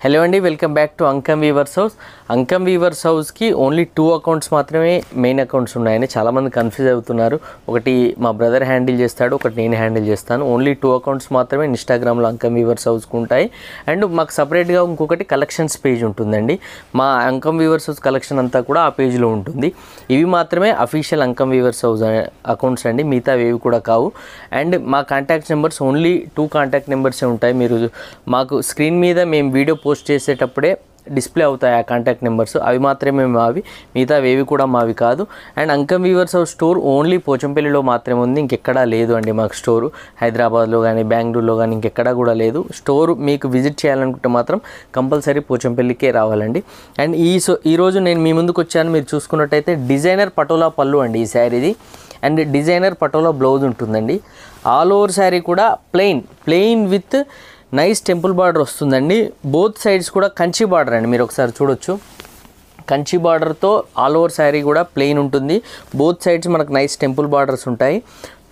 Hello అండి, welcome back to Ankam weavers house. Ankam weavers హౌస్కి only 2 accounts మాత్రమే మెయిన్ అకౌంట్స్ ఉన్నాయని చాలామంది కన్ఫ్యూజ్ అవుతున్నారు. ఒకటి మా బ్రదర్ హ్యాండిల్ చేస్తాడు, ఒకటి నేను హ్యాండిల్ చేస్తాను. ఓన్లీ 2 అకౌంట్స్ మాత్రమే ఇన్స్టాగ్రామ్లో అంకమ్ వీవర్స్ హౌస్కి ఉంటాయి. అండ్ మాకు సపరేట్గా ఇంకొకటి కలెక్షన్స్ పేజ్ ఉంటుందండి. మా అంకమ్ వీవర్స్ హౌస్ కలెక్షన్ అంతా కూడా ఆ పేజ్లో ఉంటుంది. ఇవి మాత్రమే official Ankam weavers house accounts అండి, మిగతా ఏవి కూడా కావు. అండ్ మా కాంటాక్ట్ నెంబర్స్ ఓన్లీ 2 కాంటాక్ట్ నెంబర్సే ఉంటాయి. మీరు మాకు స్క్రీన్ మీద మేము వీడియో పోస్ట్ చేసేటప్పుడే డిస్ప్లే అవుతాయి ఆ కాంటాక్ట్ నెంబర్స్, అవి మాత్రమే మావి, మిగతా ఏవి కూడా మావి కాదు. And Ankam weavers house store only పోచంపల్లిలో మాత్రమే ఉంది, ఇంకెక్కడా లేదు అండి. మాకు స్టోరు హైదరాబాద్లో కానీ బెంగళూరులో కానీ ఇంకెక్కడా కూడా లేదు. స్టోరు మీకు విజిట్ చేయాలనుకుంటే మాత్రం కంపల్సరీ పోచంపల్లికే రావాలండి. అండ్ ఈరోజు నేను మీ ముందుకు వచ్చాను. మీరు చూసుకున్నట్టయితే డిజైనర్ పటోలా పళ్ళు అండి ఈ శారీది. అండ్ డిజైనర్ పటోలా బ్లౌజ్ ఉంటుందండి. ఆల్ ఓవర్ శారీ కూడా plain with nice temple border వస్తుందండి. బోత్ సైడ్స్ కూడా కంచి బార్డర్ అండి, మీరు ఒకసారి చూడొచ్చు. కంచి బార్డర్తో ఆల్ ఓవర్ శారీ కూడా ప్లెయిన్ ఉంటుంది. బోత్ సైడ్స్ మనకు నైస్ టెంపుల్ బార్డర్స్ ఉంటాయి.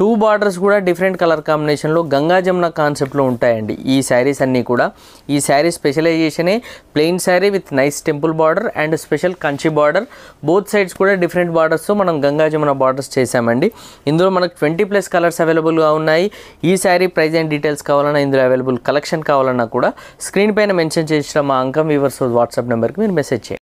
2 బార్డర్స్ కూడా డిఫరెంట్ కలర్ కాంబినేషన్లో గంగా జమున కాన్సెప్ట్లో ఉంటాయండి ఈ శారీస్ అన్నీ కూడా. ఈ శారీ స్పెషలైజేషనే plain sari with nice temple border and special Kanchi border. Both sides కూడా డిఫరెంట్ బార్డర్స్తో మనం గంగా జమున బార్డర్స్ చేసామండి. ఇందులో మనకు 20+ కలర్స్ అవైలబుల్గా ఉన్నాయి. ఈ శారీ ప్రైస్ అండ్ డీటెయిల్స్ కావాలన్నా, ఇందులో అవైలబుల్ కలెక్షన్ కావాలన్నా కూడా స్క్రీన్ పైన మెన్షన్ చేసిన మా అంకమ్ వీవర్స్ వాట్సాప్ నెంబర్కి మీరు మెసేజ్ చేయండి.